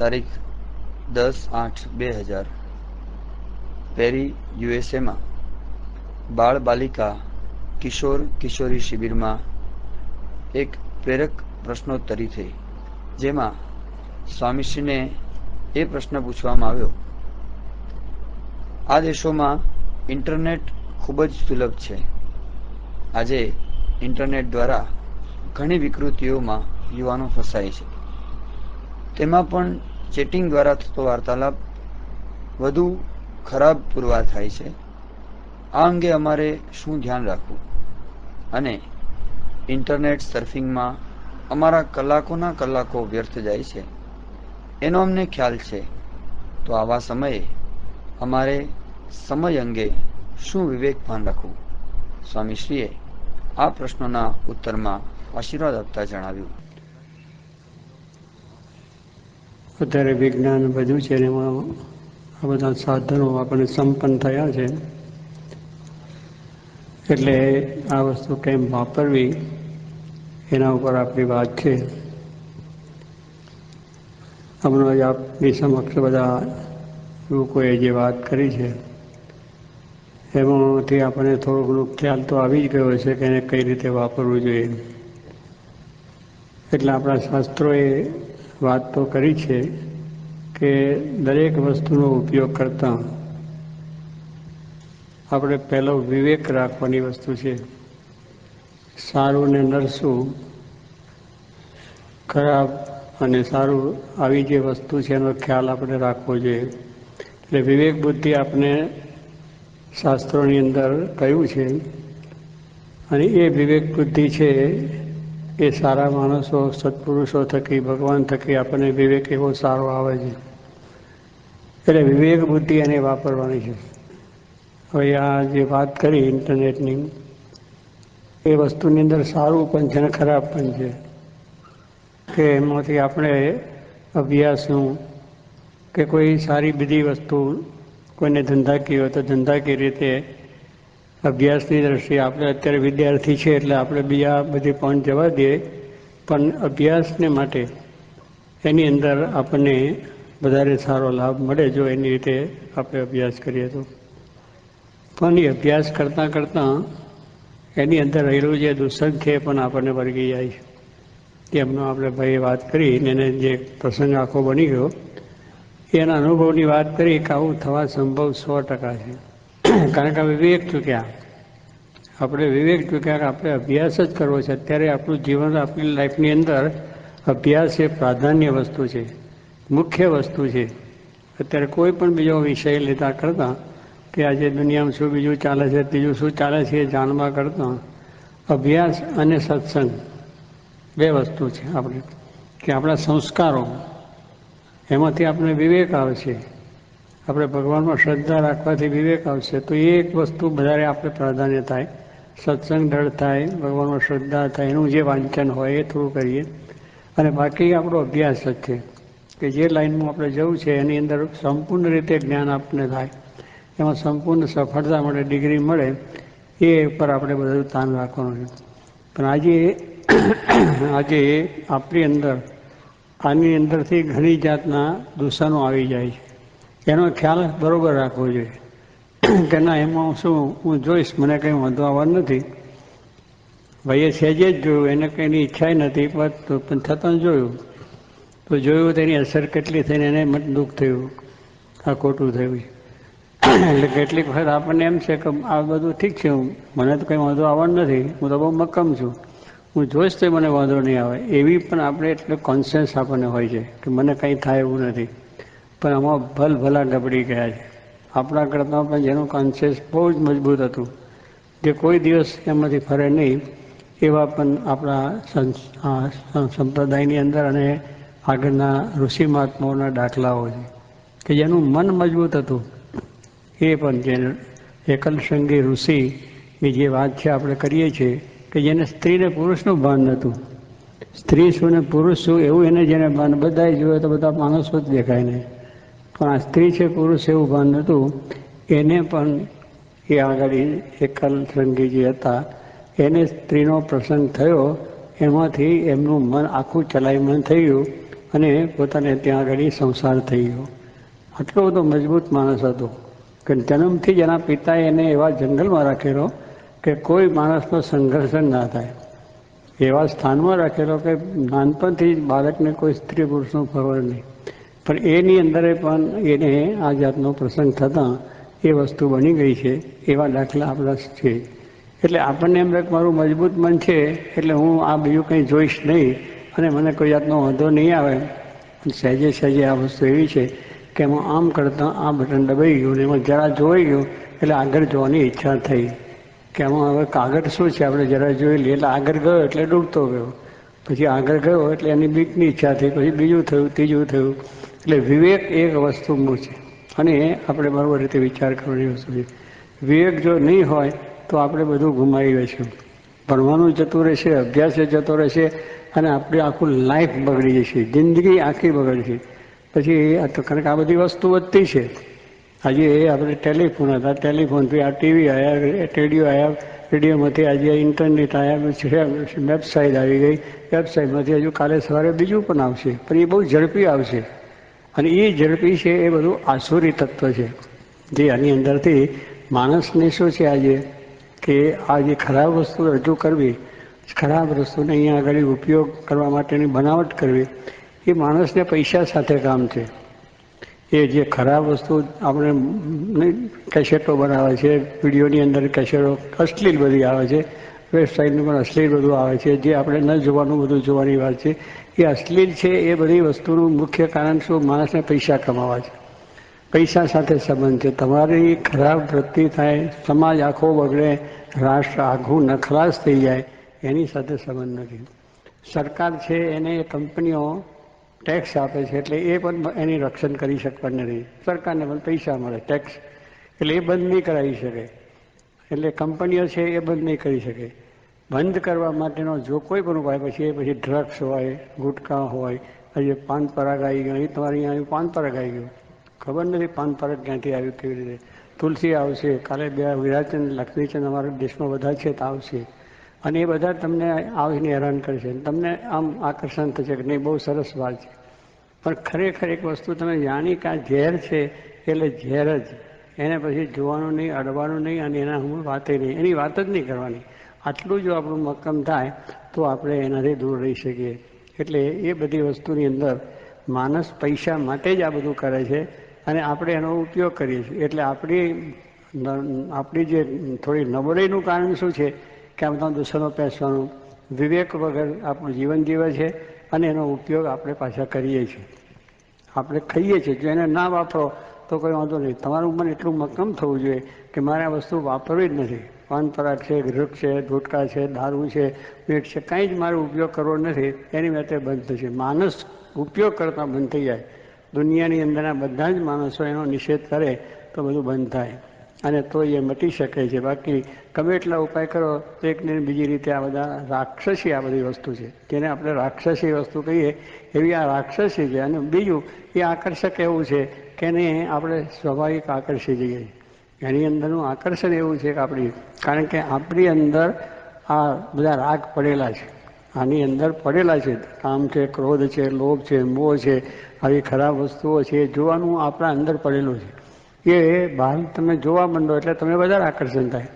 તારીખ 10/8/2000 પેરી યુએસએમાં બાળ બાલિકા કિશોર કિશોરી શિબિરમાં એક પ્રેરક પ્રશ્નોત્તરી થઈ, જેમાં સ્વામીશ્રીને એ પ્રશ્ન પૂછવામાં આવ્યો, આ દેશોમાં ઇન્ટરનેટ ખૂબ જ સુલભ છે. આજે ઇન્ટરનેટ દ્વારા ઘણી વિકૃતિઓમાં યુવાનો ફસાય છે. તેમાં પણ ચેટિંગ દ્વારા થતો વાર્તાલાપ વધુ ખરાબ પુરવાર થાય છે. આ અંગે અમારે શું ધ્યાન રાખવું અને ઇન્ટરનેટ સર્ફિંગમાં અમારા કલાકોના કલાકો વ્યર્થ જાય છે એનો અમને ખ્યાલ છે. તો આવા સમયે અમારે સમય અંગે શું વિવેકભાન રાખવું? સ્વામીશ્રીએ આ પ્રશ્નોના ઉત્તરમાં આશીર્વાદ આપતા જણાવ્યું, અત્યારે વિજ્ઞાન બધું છે, એમાં આ બધા સાધનો આપણને સંપન્ન થયા છે, એટલે આ વસ્તુ કેમ વાપરવી એના ઉપર આપણી વાત છે. હમણાં જ આપની સમક્ષ બધા લોકોએ જે વાત કરી છે એમાંથી આપણને થોડો ઘણો ખ્યાલ તો આવી જ ગયો છે કે એને કઈ રીતે વાપરવું જોઈએ. એટલે આપણા શાસ્ત્રોએ વાત તો કરી છે કે દરેક વસ્તુનો ઉપયોગ કરતાં આપણે પહેલો વિવેક રાખવાની વસ્તુ છે. સારું ને નરસું, ખરાબ અને સારું આવી જે વસ્તુ છે એનો ખ્યાલ આપણે રાખવો જોઈએ. એટલે વિવેક બુદ્ધિ આપણે શાસ્ત્રોની અંદર કહ્યું છે, અને એ વિવેક બુદ્ધિ છે એ સારા માણસો સત્પુરુષો થકી ભગવાન થકી આપણને વિવેક એવો સારો આવે છે. એટલે વિવેક બુદ્ધિ એને વાપરવાની છે. હવે આ જે વાત કરી ઇન્ટરનેટની, એ વસ્તુની અંદર સારું પણ છે અને ખરાબ પણ છે કે એમાંથી આપણે અભ્યાસનું કે કોઈ સારી બધી વસ્તુ, કોઈને ધંધાકીય હોય તો ધંધાકીય રીતે અભ્યાસની દ્રષ્ટિએ આપણે અત્યારે વિદ્યાર્થી છે એટલે આપણે બીજા બધી પણ જવા દઈએ, પણ અભ્યાસને માટે એની અંદર આપણને વધારે સારો લાભ મળે જો એની રીતે આપણે અભ્યાસ કરીએ તો. પણ એ અભ્યાસ કરતાં કરતાં એની અંદર રહેલું જે દુષ્સંગ છે પણ આપણને વળગી જાય છે. એમનો આપણે ભાઈએ વાત કરી એને જે પ્રસંગ આખો બની ગયો એના અનુભવની વાત કરી કે આવું થવા સંભવ 100% છે. કારણ કે વિવેક ચૂક્યા, આપણે વિવેક ચૂક્યા કે આપણે અભ્યાસ જ કરવો છે. અત્યારે આપણું જીવન, આપણી લાઈફની અંદર અભ્યાસ એ પ્રાધાન્ય વસ્તુ છે, મુખ્ય વસ્તુ છે. અત્યારે કોઈ પણ બીજો વિષય લેતા કરતાં કે આજે દુનિયામાં શું બીજું ચાલે છે, ત્રીજું શું ચાલે છે એ જાણવા કરતાં અભ્યાસ અને સત્સંગ બે વસ્તુ છે. આપણે કે આપણા સંસ્કારો એમાંથી આપણે વિવેક આવશે, આપણે ભગવાનમાં શ્રદ્ધા રાખવાથી વિવેક આવશે. તો એ એક વસ્તુ વધારે આપણે પ્રાધાન્ય થાય, સત્સંગ દળ થાય, ભગવાનમાં શ્રદ્ધા થાય, એનું જે વાંચન હોય એ થોડું કરીએ. અને બાકી આપણો અભ્યાસ જ છે કે જે લાઈનમાં આપણે જવું છે એની અંદર સંપૂર્ણ રીતે જ્ઞાન આપણને થાય, એમાં સંપૂર્ણ સફળતા મળે, ડિગ્રી મળે, એ ઉપર આપણે બધું ધ્યાન રાખવાનું છે. પણ આજે આપણી અંદર આની અંદરથી ઘણી જાતના દૂષણો આવી જાય છે. એનો ખ્યાલ બરાબર રાખવો જોઈએ કે ના એમાં શું હું જોઈશ, મને કંઈ વાંધો આવવાનો નથી. ભાઈએ સહેજે જ જોયું, એને કંઈની ઈચ્છા નથી પણ છતાં જોયું તો જોયું તેની અસર કેટલી થઈને એને દુઃખ થયું, આ ખોટું થયું. એટલે કેટલીક વખત આપણને એમ છે કે આ બધું ઠીક છે, મને તો કંઈ વાંધો આવવાનો નથી, હું તો બહુ મક્કમ છું, હું જોઈશ તો મને વાંધો નહીં આવે. એવી પણ આપણે એટલે કોન્શિયસ આપણને હોય છે કે મને કંઈ થાય એવું નથી. પણ આમાં ભલા ગબડી ગયા છે. આપણા કરતાં પણ જેનું કોન્શિયસ બહુ જ મજબૂત હતું, જે કોઈ દિવસ એમાંથી ફરે નહીં, એવા પણ આપણા સંપ્રદાયની અંદર અને આગળના ઋષિ મહાત્માઓના દાખલાઓ છે કે જેનું મન મજબૂત હતું. એ પણ જે એકલસંગી ઋષિની જે વાત છે આપણે કરીએ છીએ કે જેને સ્ત્રી ને પુરુષનું ભાન નહોતું, સ્ત્રી શું ને પુરુષ શું એવું એને જેને ભાન, બધાએ જોયે તો બધા માણસો જ દેખાય નહીં, પણ આ સ્ત્રી છે પુરુષ એવું ભાન નહોતું. એને પણ એ આગળ એકલસંગી જે હતા એને સ્ત્રીનો પ્રસંગ થયો, એમાંથી એમનું મન આખું ચલાયમાન થઈ ગયું અને પોતાને ત્યાં આગળ સંસાર થઈ ગયો. આટલો બધો મજબૂત માણસ હતો કે જન્મથી જ એના પિતાએ એને એવા જંગલમાં રાખેલો કે કોઈ માણસનો સંઘર્ષ ના થાય, એવા સ્થાનમાં રાખેલો કે નાનપણથી જ બાળકને કોઈ સ્ત્રી પુરુષનું ખબર નહીં. પણ એની અંદર પણ એને આ જાતનો પ્રસંગ થતાં એ વસ્તુ બની ગઈ છે. એવા દાખલા આપણા છે. એટલે આપણને એમ કે મારું મજબૂત મન છે એટલે હું આ બીજું કંઈ જોઈશ નહીં અને મને કોઈ જાતનો વાંધો નહીં આવે. સહેજે સહેજે આ વસ્તુ એવી છે કે એમાં આમ કરતાં આ બટન દબાઈ ગયું ને એમાં જરા જોઈ ગયું એટલે આગળ જોવાની ઈચ્છા થઈ કે આમાં હવે કાગળ શું છે આપણે જરા જોઈ લઈએ. એટલે આગળ ગયો એટલે ડૂબતો ગયો, પછી આગળ ગયો એટલે એની બીકની ઈચ્છા થઈ, પછી બીજું થયું, ત્રીજું થયું. એટલે વિવેક એક વસ્તુ છે અને આપણે બરાબર રીતે વિચાર કરવાની વસ્તુ છે. વિવેક જો નહીં હોય તો આપણે બધું ગુમાવી દઈશું. ભણવાનું જતું રહેશે, અભ્યાસ જતો રહેશે અને આપણી આખું લાઈફ બગડી જશે, જિંદગી આખી બગડશે. પછી કારણ કે આ બધી વસ્તુ વધતી છે. આજે આપણે ટેલિફોન હતા, ટેલિફોનથી આ ટીવી આવ્યા, રેડિયો આવ્યા, રેડિયોમાંથી આજે ઇન્ટરનેટ આવ્યા, વેબસાઇટ આવી ગઈ, વેબસાઇટમાંથી હજુ કાલે સવારે બીજું પણ આવશે. પણ એ બહુ ઝડપી આવશે અને એ ઝડપી છે એ બધું આસુરી તત્વ છે જે આની અંદરથી માણસને શું છે આજે કે આ જે ખરાબ વસ્તુ રજૂ કરવી, ખરાબ વસ્તુને અહીંયા આગળ ઉપયોગ કરવા માટેની બનાવટ કરવી, એ માણસને પૈસા સાથે કામ છે. એ જે ખરાબ વસ્તુ આપણે કેસેટો બનાવે છે, વિડીયોની અંદર કેસેટો અશ્લીલ બધી આવે છે, વેબસાઇટનું પણ અશ્લીલ બધું આવે છે, જે આપણે ન જોવાનું બધું જોવાની વાત છે. એ અશ્લીલ છે એ બધી વસ્તુનું મુખ્ય કારણ શું? માણસને પૈસા કમાવા છે, પૈસા સાથે સંબંધ છે. તમારી ખરાબ વૃત્તિ થાય, સમાજ આખો બગડે, રાષ્ટ્ર આખું નખલાસ થઈ જાય, એની સાથે સંબંધ નથી. સરકાર છે એને કંપનીઓ ટેક્સ આપે છે એટલે એ પણ એની રક્ષણ કરી શકતા નથી. સરકારને પણ પૈસા મળે ટેક્સ, એટલે એ બંધ નહીં કરાવી શકે. એટલે કંપનીઓ છે એ બંધ નહીં કરી શકે. બંધ કરવા માટેનો જો કોઈ પણ ઉપાય પછી ડ્રગ્સ હોય, ગુટખા હોય, આજે પાન પરાગ આવી ગયો, અહીં તમારે અહીંયા પાન પરાગ આવી ગયું, ખબર નથી પાન પરાગ ક્યાંથી આવ્યું, કેવી રીતે. તુલસી આવશે, કાલે વિરાચંદ લક્ષ્મીચંદ અમારા દેશમાં બધા છે તો આવશે અને એ બધા તમને આવીને હેરાન કરશે, તમને આમ આકર્ષણ થશે કે નહીં બહુ સરસ વાત છે. પણ ખરેખર એક વસ્તુ તમે જાણી કે આ ઝેર છે એટલે ઝેર જ, એને પછી જોવાનું નહીં, અડવાનું નહીં અને એના હું વાતે નહીં, એની વાત જ નહીં કરવાની. આટલું જો આપણું મક્કમ થાય તો આપણે એનાથી દૂર રહી શકીએ. એટલે એ બધી વસ્તુની અંદર માણસ પૈસા માટે જ આ બધું કરે છે અને આપણે એનો ઉપયોગ કરીએ છીએ. એટલે આપણી જે થોડી નબળાઈનું કારણ શું છે કે આ બધા દૂષણો પેસવાનું, વિવેક વગર આપણું જીવન જીવે છે અને એનો ઉપયોગ આપણે પાછા કરીએ છીએ. આપણે ખાઈએ છીએ, જો એને ના વાપરો તો કોઈ વાંધો નહીં. તમારું મન એટલું મક્કમ થવું જોઈએ કે મારે આ વસ્તુ વાપરવી જ નથી. પાન પરાગ છે, વૃક્ષ છે, ગુટખા છે, દારૂ છે, મીઠ છે, કાંઈ જ મારો ઉપયોગ કરવો નથી, એની માટે બંધ થશે. માણસ ઉપયોગ કરતાં બંધ થઈ જાય. દુનિયાની અંદરના બધા જ માણસો એનો નિષેધ કરે તો બધું બંધ થાય અને તો એ મટી શકે છે. બાકી ગમે એટલા ઉપાય કરો તો એકને બીજી રીતે આ બધા રાક્ષસી આ બધી વસ્તુ છે, જેને આપણે રાક્ષસી વસ્તુ કહીએ એવી આ રાક્ષસી છે. અને બીજું એ આકર્ષક એવું છે કે એને આપણે સ્વાભાવિક આકર્ષી જઈએ. એની અંદરનું આકર્ષણ એવું છે કે કારણ કે આપણી અંદર આ બધા રાગ પડેલા છે, આની અંદર પડેલા છે. કામ છે, ક્રોધ છે, લોભ છે, મોહ છે, આવી ખરાબ વસ્તુઓ છે, એ જોવાનું આપણા અંદર પડેલું છે. એ બહાર તમે જોવા માંડો એટલે તમે વધારે આકર્ષણ થાય.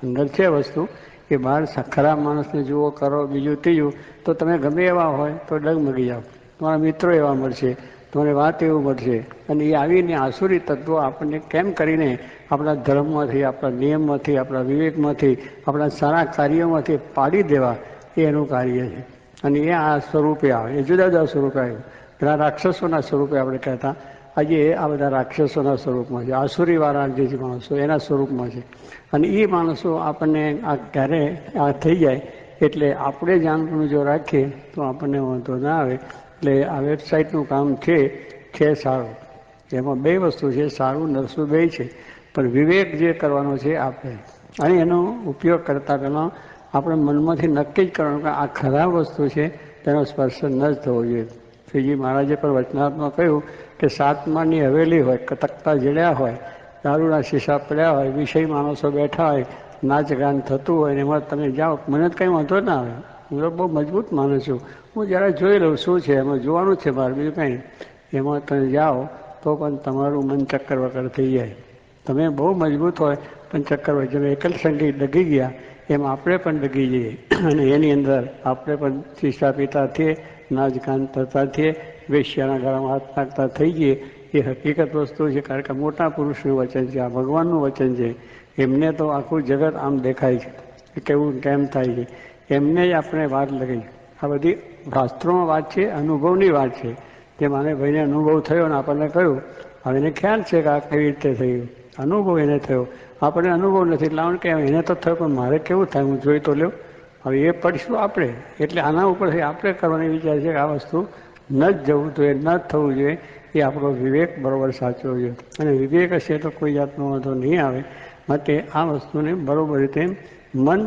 અંદર છે વસ્તુ એ બહાર ખરાબ માણસને જુઓ, કરો, બીજું ત્રીજું તો તમે ગમે એવા હોય તો ડગમગી જાઓ. તમારા મિત્રો એવા મળશે, તમારે વાત એવું મળશે અને એ આવીને આસુરી તત્વો આપણને કેમ કરીને આપણા ધર્મમાંથી, આપણા નિયમમાંથી, આપણા વિવેકમાંથી, આપણા સારા કાર્યોમાંથી પાડી દેવા એ એનું કાર્ય છે. અને એ આ સ્વરૂપે આવે, એ જુદા જુદા સ્વરૂપે આવ્યું. પેલા રાક્ષસોના સ્વરૂપે આપણે કહેતા, આજે આ બધા રાક્ષસોના સ્વરૂપમાં છે, આસુરીવાળા જે માણસો એના સ્વરૂપમાં છે. અને એ માણસો આપણને આ ક્યારે આ થઈ જાય એટલે આપણે જાણવાનું જો રાખીએ તો આપણને વાંધો ના આવે. એટલે આ વેબસાઇટનું કામ છે સારું. એમાં બે વસ્તુ છે, સારું નરસું બે છે, પણ વિવેક જે કરવાનો છે આપણે, અને એનો ઉપયોગ કરતાં પહેલાં આપણે મનમાંથી નક્કી જ કરવાનું કે આ ખરાબ વસ્તુ છે તેનો સ્પર્શ ન જ થવો જોઈએ. શ્રીજી મહારાજે પણ વચનાત્મા કહ્યું કે 7 માળની હવેલી હોય, તખ્તા જડ્યા હોય, દારૂના શીશા પડ્યા હોય, વિષય માણસો બેઠા હોય, નાચ ગાન થતું હોય ને એમાં તમે જાઓ, મને જ કંઈ વાંધો ના આવે. હું તો બહુ મજબૂત માનું છું, હું જરા જોઈ લઉં શું છે એમાં, જોવાનું છે બહાર, બીજું કંઈ. એમાં તમે જાઓ તો પણ તમારું મન ચક્કર વક્કર થઈ જાય. તમે બહુ મજબૂત હોય પણ ચક્કર હોય. જેમ એકલ સંગી ડગી ગયા એમ આપણે પણ ડગી જઈએ અને એની અંદર આપણે પણ શીશા પીતા થઈએ, નાચ ગાન થતા થઈએ, વેશ્યાના ગળામાં હાથ નાખતા થઈ જઈએ. એ હકીકત વસ્તુ છે, કારણ કે મોટા પુરુષનું વચન છે, આ ભગવાનનું વચન છે. એમને તો આખું જગત આમ દેખાય છે કે કેવું કેમ થાય છે, એમને જ આપણે વાત લગી. આ બધી શાસ્ત્રોમાં વાત છે, અનુભવની વાત છે. જે મારે ભાઈને અનુભવ થયો ને આપણને કહ્યું, હવે એને ખ્યાલ છે કે આ કેવી રીતે થયું, અનુભવ એને થયો. આપણે અનુભવ નથી એટલે કે એને તો થયો પણ મારે કેવું થાય, હું જોઈ તો લ્યો. હવે એ પડશું આપણે, એટલે આના ઉપરથી આપણે કરવાની વિચાર છે કે આ વસ્તુ ન જ જવું જોઈએ, ન જ થવું જોઈએ. એ આપણો વિવેક બરાબર સાચવો જોઈએ, અને વિવેક હશે તો કોઈ જાતનો વાંધો નહીં આવે. માટે આ વસ્તુને બરાબર રીતે મન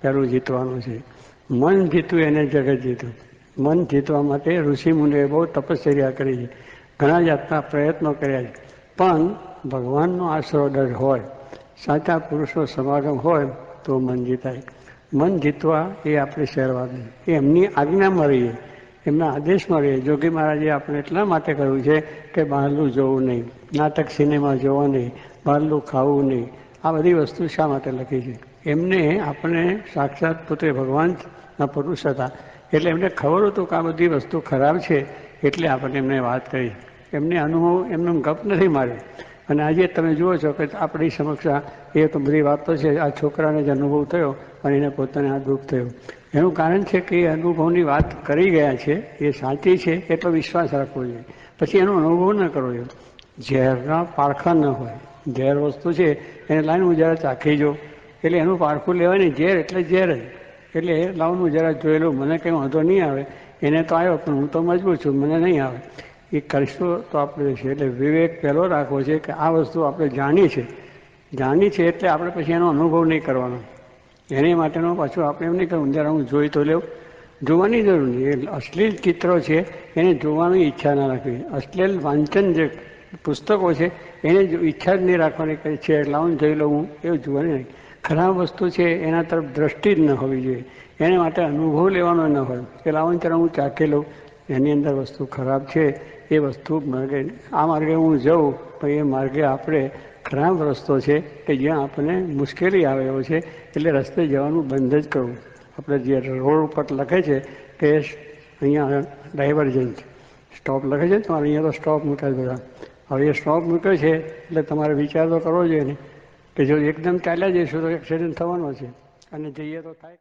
પહેલું જીતવાનું છે. મન જીતવું એને જગત જીતવું. મન જીતવા માટે ઋષિમુનિઓએ બહુ તપશ્ચર્યા કરી છે, ઘણા જાતના પ્રયત્નો કર્યા છે. પણ ભગવાનનો આશરો દર હોય, સાચા પુરુષનો સમાગમ હોય તો મન જીતાય. મન જીતવા એ આપણે શહેરવાદ નહીં, એ એમની આજ્ઞામાં રહીએ, એમના આદેશમાં રહીએ. જોગી મહારાજે આપણે એટલા માટે કહ્યું છે કે બહારનું જોવું નહીં, નાટક સિનેમા જોવા નહીં, બહારનું ખાવું નહીં. આ બધી વસ્તુ શા માટે લખી છે? એમને આપણે સાક્ષાત પોતે ભગવાનના પુરુષ હતા, એટલે એમને ખબર હતું કે આ બધી વસ્તુ ખરાબ છે, એટલે આપણે એમને વાત કરી. એમને અનુભવ એમનો ગપ નથી માર્યો. અને આજે તમે જુઓ છો કે આપણી સમક્ષ એ તો બધી વાતો છે. આ છોકરાને જ અનુભવ થયો અને એને પોતાને આ દુઃખ થયું. એનું કારણ છે કે એ અનુભવની વાત કરી ગયા છે, એ સાચી છે એટલો વિશ્વાસ રાખવો જોઈએ. પછી એનો અનુભવ ન કરવો જોઈએ. ઝેરના પારખા ન હોય. ઝેર વસ્તુ છે એને લાઈને હું જરા ચાખી જાઉં, એટલે એનું પારખું લેવાય નહીં. ઝેર એટલે ઝેર જ. એટલે લાવું હું જરા જોઈ લઉં, મને કંઈ વાંધો નહીં આવે. એને તો આવ્યો પણ હું તો મજબૂત છું, મને નહીં આવે. એ કરીશું તો આપણે છે. એટલે વિવેક પહેલો રાખવો છે કે આ વસ્તુ આપણે જાણી છે એટલે આપણે પછી એનો અનુભવ નહીં કરવાનો. એની માટેનો પાછું આપણે એમ નહીં કરવું જરા હું જોઈ તો લેવું. જોવાની જરૂર નહીં. એ અશ્લીલ ચિત્રો છે એને જોવાની ઈચ્છા ના રાખવી. અશ્લીલ વાંચન જે પુસ્તકો છે એને ઈચ્છા જ નહીં રાખવાની કે છે લાવું જોઈ લઉં હું, એવું જોવાની નહીં. ખરાબ વસ્તુ છે એના તરફ દ્રષ્ટિ જ ન હોવી જોઈએ. એને માટે અનુભવ લેવાનો ન હોય કે લાવું ત્યારે હું ચાખી લઉં, એની અંદર વસ્તુ ખરાબ છે, એ વસ્તુ માર્ગે આ માર્ગે હું જાઉં પણ એ માર્ગે આપણે ખરાબ રસ્તો છે કે જ્યાં આપણને મુશ્કેલી આવે એવો છે, એટલે રસ્તે જવાનું બંધ જ કરવું. આપણે જે રોડ ઉપર લખે છે કે અહીંયા ડાયવર્જન્સ સ્ટોપ લખે છે, તમારે અહીંયા તો સ્ટોપ મૂક્યા બધા. હવે એ સ્ટોપ મૂક્યો છે એટલે તમારે વિચાર તો કરવો જોઈએ ને કે જો એકદમ ચાલ્યા જઈશું તો એક્સિડન્ટ થવાનો છે, અને જઈએ તો થાય.